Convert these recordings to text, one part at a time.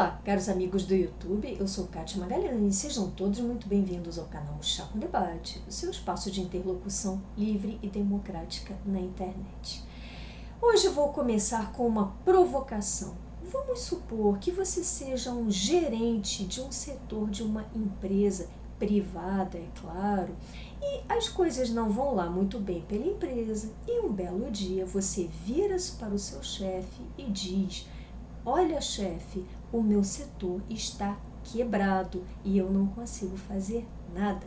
Olá, caros amigos do YouTube, eu sou Kátia Magalhães e sejam todos muito bem-vindos ao canal Chá com Debate, o seu espaço de interlocução livre e democrática na internet. Hoje eu vou começar com uma provocação. Vamos supor que você seja um gerente de um setor de uma empresa privada, é claro, e as coisas não vão lá muito bem pela empresa, e um belo dia você vira-se para o seu chefe e diz: olha, chefe, o meu setor está quebrado e eu não consigo fazer nada.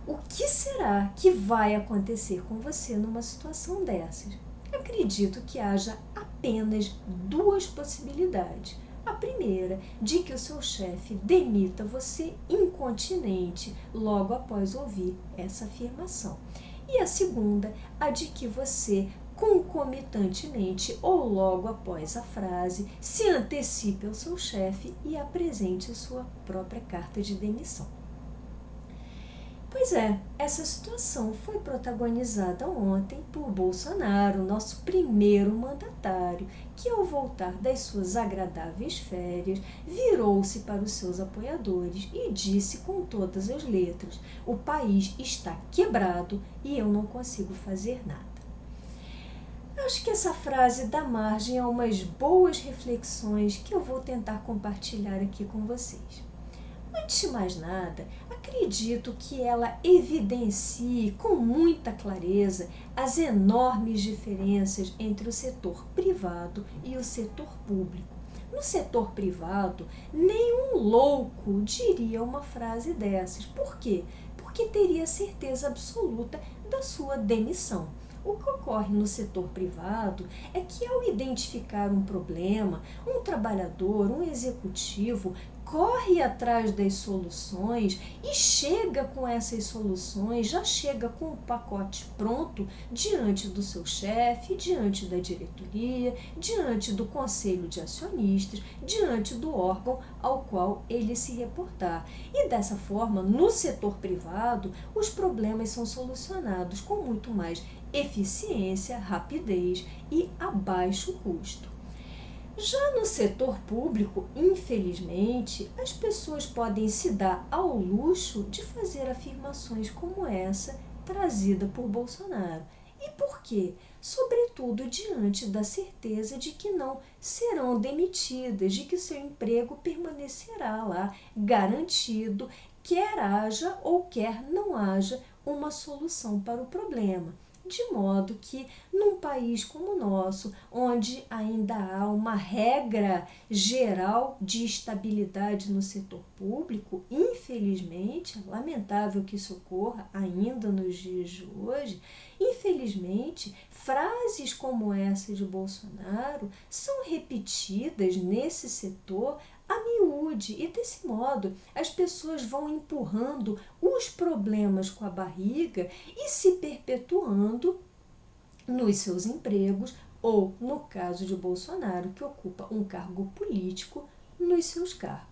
O que será que vai acontecer com você numa situação dessas? Eu acredito que haja apenas duas possibilidades. A primeira, de que o seu chefe demita você incontinente logo após ouvir essa afirmação. E a segunda, a de que você concomitantemente ou logo após a frase, se antecipe ao seu chefe e apresente sua própria carta de demissão. Pois é, essa situação foi protagonizada ontem por Bolsonaro, nosso primeiro mandatário, que ao voltar das suas agradáveis férias, virou-se para os seus apoiadores e disse com todas as letras: o país está quebrado e eu não consigo fazer nada. Acho que essa frase dá margem a umas boas reflexões que eu vou tentar compartilhar aqui com vocês. Antes de mais nada, acredito que ela evidencie com muita clareza as enormes diferenças entre o setor privado e o setor público. No setor privado, nenhum louco diria uma frase dessas. Por quê? Porque teria certeza absoluta da sua demissão. O que ocorre no setor privado é que, ao identificar um problema, um trabalhador, um executivo, corre atrás das soluções e chega com essas soluções, já chega com o pacote pronto diante do seu chefe, diante da diretoria, diante do conselho de acionistas, diante do órgão ao qual ele se reportar. E dessa forma, no setor privado, os problemas são solucionados com muito mais eficiência, rapidez e a baixo custo. Já no setor público, infelizmente, as pessoas podem se dar ao luxo de fazer afirmações como essa trazida por Bolsonaro. E por quê? Sobretudo diante da certeza de que não serão demitidas, de que seu emprego permanecerá lá garantido, quer haja ou quer não haja uma solução para o problema. De modo que, num país como o nosso, onde ainda há uma regra geral de estabilidade no setor público, infelizmente, é lamentável que isso ocorra ainda nos dias de hoje, infelizmente, frases como essa de Bolsonaro são repetidas nesse setor a miúde, e desse modo as pessoas vão empurrando os problemas com a barriga e se perpetuando nos seus empregos ou, no caso de Bolsonaro, que ocupa um cargo político, nos seus cargos.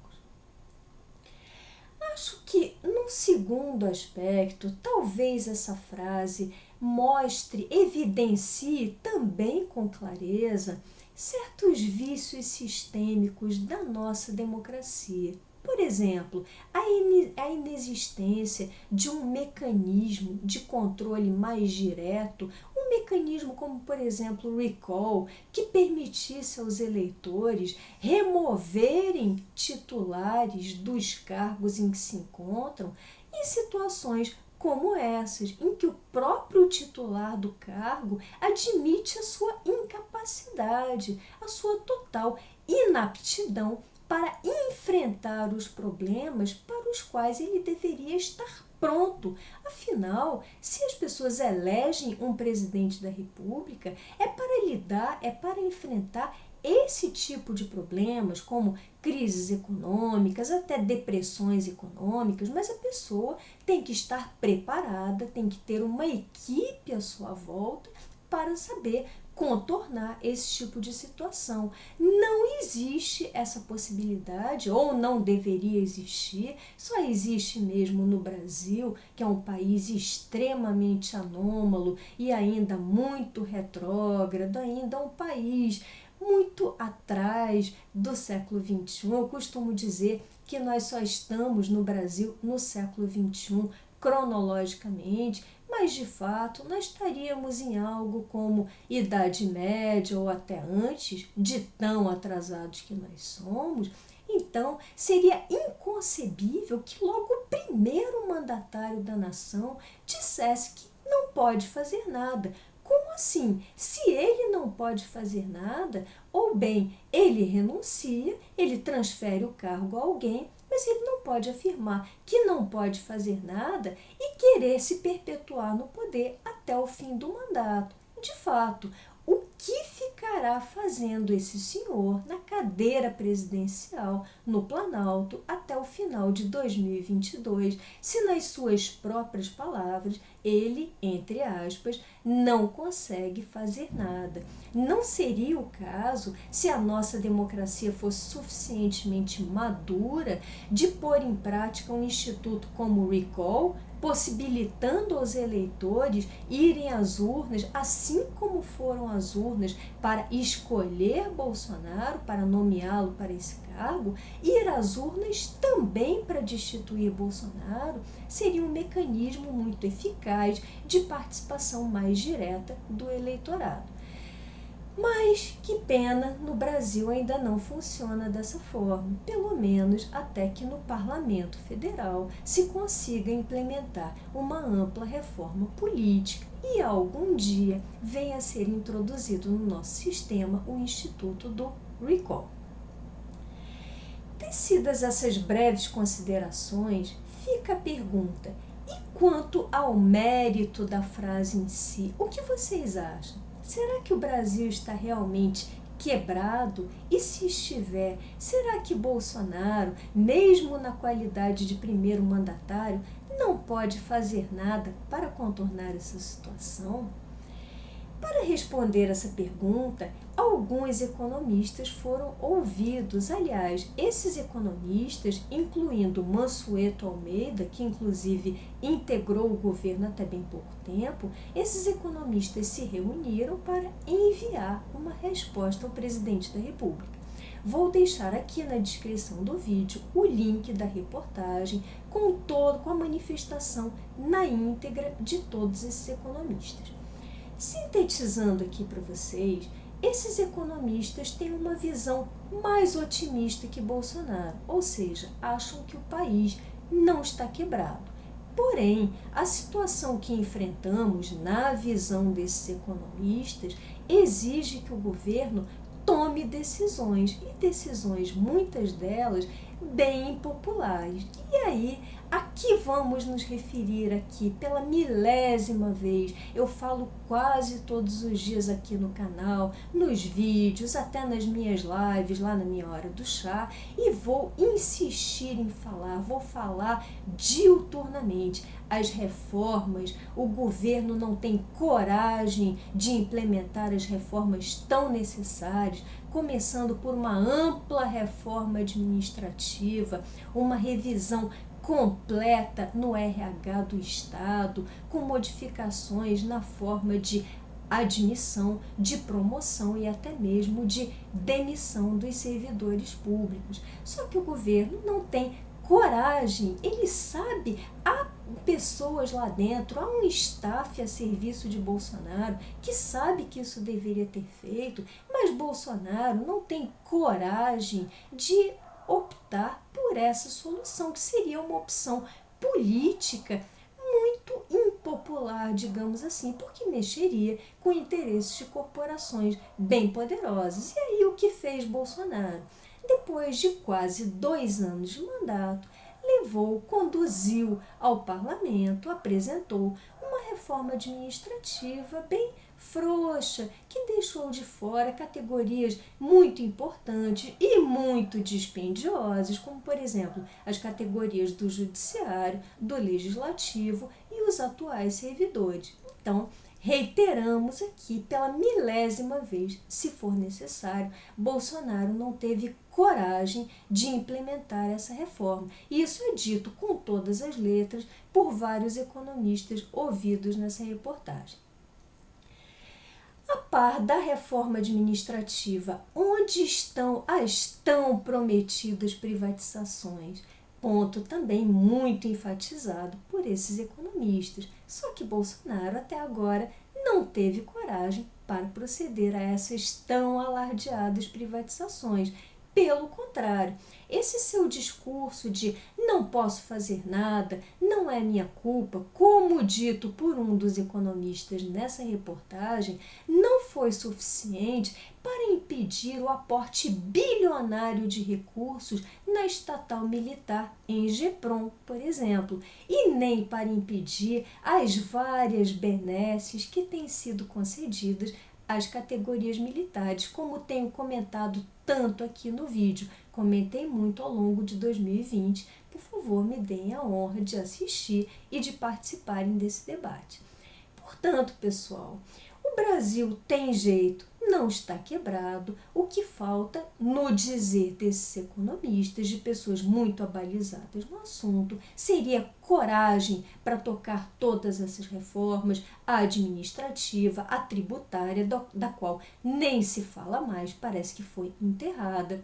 Acho que, num segundo aspecto, talvez essa frase mostre, evidencie também com clareza certos vícios sistêmicos da nossa democracia. Por exemplo, a inexistência de um mecanismo de controle mais direto, um mecanismo como, por exemplo, o recall, que permitisse aos eleitores removerem titulares dos cargos em que se encontram em situações como essas, em que o próprio titular do cargo admite a sua incapacidade, a sua total inaptidão para enfrentar os problemas para os quais ele deveria estar pronto. Afinal, se as pessoas elegem um presidente da República, é para lidar, é para enfrentar esse tipo de problemas, como crises econômicas, até depressões econômicas, mas a pessoa tem que estar preparada, tem que ter uma equipe à sua volta para saber contornar esse tipo de situação. Não existe essa possibilidade, ou não deveria existir, só existe mesmo no Brasil, que é um país extremamente anômalo e ainda muito retrógrado, ainda um país muito atrás do século XXI. Eu costumo dizer que nós só estamos no Brasil no século XXI cronologicamente, mas de fato nós estaríamos em algo como Idade Média ou até antes, de tão atrasados que nós somos. Então, seria inconcebível que logo o primeiro mandatário da nação dissesse que não pode fazer nada. Como assim? Se ele não pode fazer nada, ou bem, ele renuncia, ele transfere o cargo a alguém, mas ele não pode afirmar que não pode fazer nada e querer se perpetuar no poder até o fim do mandato. De fato, o que ficará fazendo esse senhor na cadeira presidencial no Planalto até o final de 2022, se nas suas próprias palavras ele, entre aspas, não consegue fazer nada? Não seria o caso, se a nossa democracia fosse suficientemente madura, de pôr em prática um instituto como o recall, possibilitando aos eleitores irem às urnas, assim como foram às urnas para escolher Bolsonaro, para nomeá-lo para esse cargo, ir às urnas também para destituir Bolsonaro? Seria um mecanismo muito eficaz de participação mais direta do eleitorado. Mas, que pena, no Brasil ainda não funciona dessa forma, pelo menos até que no Parlamento Federal se consiga implementar uma ampla reforma política e algum dia venha a ser introduzido no nosso sistema o Instituto do Recall. Tecidas essas breves considerações, fica a pergunta: e quanto ao mérito da frase em si, o que vocês acham? Será que o Brasil está realmente quebrado? E se estiver, será que Bolsonaro, mesmo na qualidade de primeiro mandatário, não pode fazer nada para contornar essa situação? Para responder essa pergunta, alguns economistas foram ouvidos. Aliás, esses economistas, incluindo Mansueto Almeida, que inclusive integrou o governo até bem pouco tempo, esses economistas se reuniram para enviar uma resposta ao presidente da República. Vou deixar aqui na descrição do vídeo o link da reportagem com a manifestação na íntegra de todos esses economistas. Sintetizando aqui para vocês, esses economistas têm uma visão mais otimista que Bolsonaro, ou seja, acham que o país não está quebrado. Porém, a situação que enfrentamos, na visão desses economistas, exige que o governo tome decisões, e decisões, muitas delas, bem impopulares. E aí, a que vamos nos referir aqui pela milésima vez? Eu falo quase todos os dias aqui no canal, nos vídeos, até nas minhas lives, lá na minha hora do chá, e vou insistir em falar, vou falar diuturnamente. As reformas, o governo não tem coragem de implementar as reformas tão necessárias, começando por uma ampla reforma administrativa, uma revisão completa no RH do Estado, com modificações na forma de admissão, de promoção e até mesmo de demissão dos servidores públicos. Só que o governo não tem coragem, ele sabe, há pessoas lá dentro, há um staff a serviço de Bolsonaro que sabe que isso deveria ter feito, mas Bolsonaro não tem coragem de optar por essa solução, que seria uma opção política muito impopular, digamos assim, porque mexeria com interesses de corporações bem poderosas. E aí o que fez Bolsonaro? Depois de quase 2 anos de mandato, conduziu ao parlamento, apresentou uma reforma administrativa bem frouxa, que deixou de fora categorias muito importantes e muito dispendiosas, como, por exemplo, as categorias do judiciário, do legislativo e os atuais servidores. Então, reiteramos aqui pela milésima vez, se for necessário, Bolsonaro não teve coragem de implementar essa reforma. E isso é dito com todas as letras por vários economistas ouvidos nessa reportagem. A par da reforma administrativa, onde estão as tão prometidas privatizações? Ponto também muito enfatizado por esses economistas. Só que Bolsonaro até agora não teve coragem para proceder a essas tão alardeadas privatizações. Pelo contrário, esse seu discurso de não posso fazer nada, não é minha culpa, como dito por um dos economistas nessa reportagem, não foi suficiente para impedir o aporte bilionário de recursos na estatal militar em GEPROM, por exemplo, e nem para impedir as várias benesses que têm sido concedidas às categorias militares, como tenho comentado tanto aqui no vídeo. Comentei muito ao longo de 2020. Por favor, me deem a honra de assistir e de participarem desse debate. Portanto, pessoal, o Brasil tem jeito, não está quebrado. O que falta, no dizer desses economistas, de pessoas muito abalizadas no assunto, seria coragem para tocar todas essas reformas, a administrativa, a tributária, da qual nem se fala mais, parece que foi enterrada,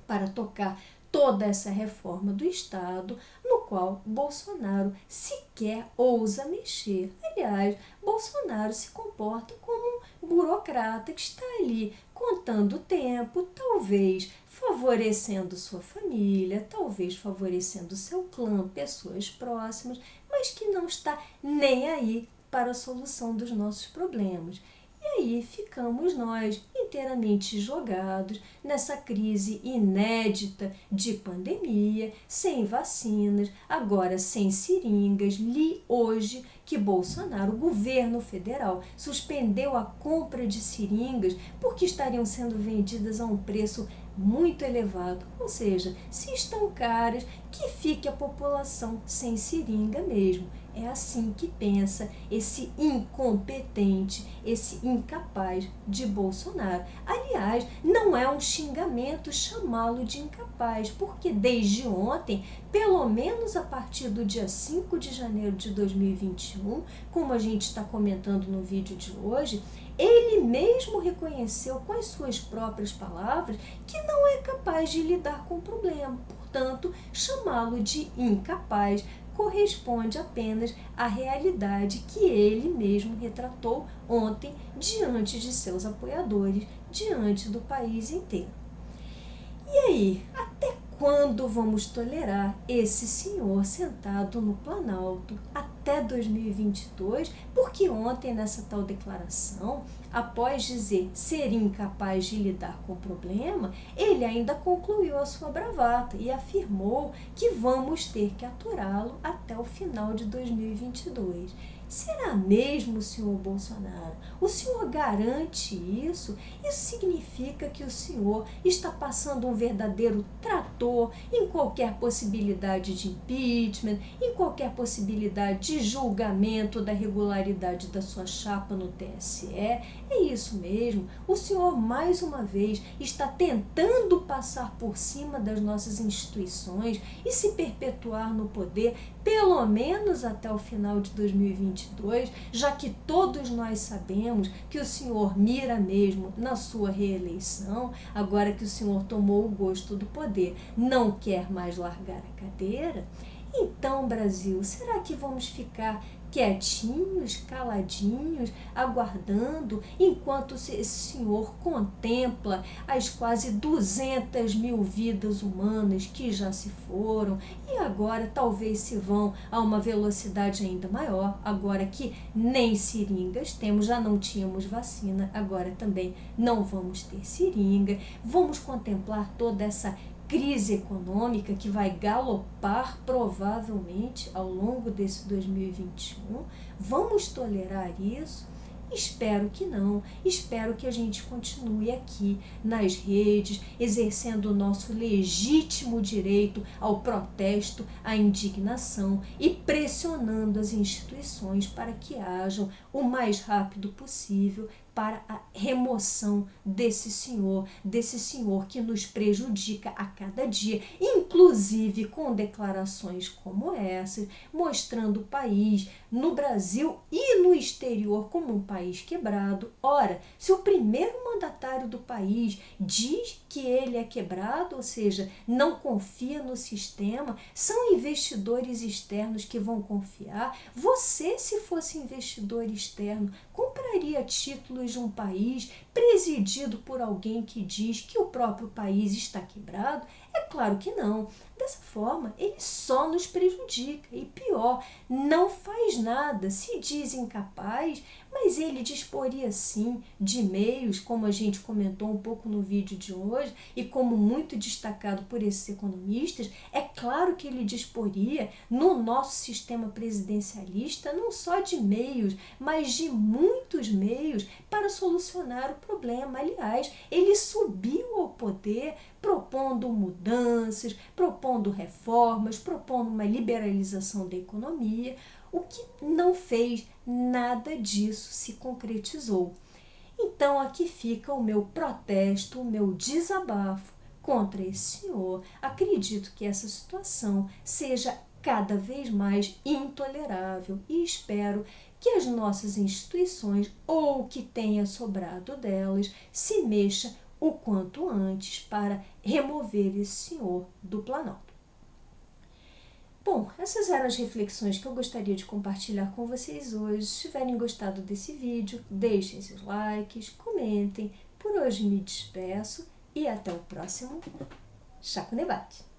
para tocar toda essa reforma do Estado, no qual Bolsonaro sequer ousa mexer. Aliás, Bolsonaro se comporta como um burocrata que está ali contando o tempo, talvez favorecendo sua família, talvez favorecendo seu clã, pessoas próximas, mas que não está nem aí para a solução dos nossos problemas. E aí ficamos nós inteiramente jogados nessa crise inédita de pandemia, sem vacinas, agora sem seringas. Li hoje que Bolsonaro, o governo federal, suspendeu a compra de seringas porque estariam sendo vendidas a um preço muito elevado, ou seja, se estão caras, que fique a população sem seringa mesmo. É assim que pensa esse incompetente, esse incapaz de Bolsonaro. Aliás, não é um xingamento chamá-lo de incapaz, porque desde ontem, pelo menos a partir do dia 5 de janeiro de 2021, como a gente está comentando no vídeo de hoje, ele mesmo reconheceu com as suas próprias palavras que não é capaz de lidar com o problema. Portanto, chamá-lo de incapaz corresponde apenas à realidade que ele mesmo retratou ontem diante de seus apoiadores, diante do país inteiro. E aí, até quando vamos tolerar esse senhor sentado no Planalto? Até 2022? Porque ontem, nessa tal declaração, após dizer ser incapaz de lidar com o problema, ele ainda concluiu a sua bravata e afirmou que vamos ter que aturá-lo até o final de 2022. Será mesmo, senhor Bolsonaro? O senhor garante isso? Isso significa que o senhor está passando um verdadeiro trator em qualquer possibilidade de impeachment, em qualquer possibilidade de julgamento da regularidade da sua chapa no TSE? É isso mesmo? O senhor, mais uma vez, está tentando passar por cima das nossas instituições e se perpetuar no poder, pelo menos até o final de 2022, já que todos nós sabemos que o senhor mira mesmo na sua reeleição, agora que o senhor tomou o gosto do poder, não quer mais largar a cadeira? Então, Brasil, será que vamos ficar quietinhos, caladinhos, aguardando, enquanto esse senhor contempla as quase 200 mil vidas humanas que já se foram e agora talvez se vão a uma velocidade ainda maior, agora que nem seringas temos, já não tínhamos vacina, agora também não vamos ter seringa. Vamos contemplar toda essa crise econômica que vai galopar provavelmente ao longo desse 2021. Vamos tolerar isso? Espero que não. Espero que a gente continue aqui nas redes, exercendo o nosso legítimo direito ao protesto, à indignação e pressionando as instituições para que hajam o mais rápido possível para a remoção desse senhor que nos prejudica a cada dia, inclusive com declarações como essas, mostrando o país no Brasil e no exterior como um país quebrado. Ora, se o primeiro mandatário do país diz que ele é quebrado, ou seja, não confia no sistema, são investidores externos que vão confiar. Você, se fosse investidor externo, compraria títulos de um país presidido por alguém que diz que o próprio país está quebrado? É claro que não. Dessa forma, ele só nos prejudica e, pior, não faz nada, se diz incapaz, mas ele disporia sim de meios, como a gente comentou um pouco no vídeo de hoje e como muito destacado por esses economistas, é claro que ele disporia no nosso sistema presidencialista não só de meios, mas de muitos meios para solucionar o problema. Aliás, ele subiu ao poder propondo mudanças, propondo reformas, propondo uma liberalização da economia. O que não fez, nada disso se concretizou. Então aqui fica o meu protesto, o meu desabafo contra esse senhor. Acredito que essa situação seja cada vez mais intolerável e espero que as nossas instituições, ou o que tenha sobrado delas, se mexa o quanto antes para remover esse senhor do Planalto. Bom, essas eram as reflexões que eu gostaria de compartilhar com vocês hoje. Se tiverem gostado desse vídeo, deixem seus likes, comentem. Por hoje me despeço e até o próximo Chá com Debate.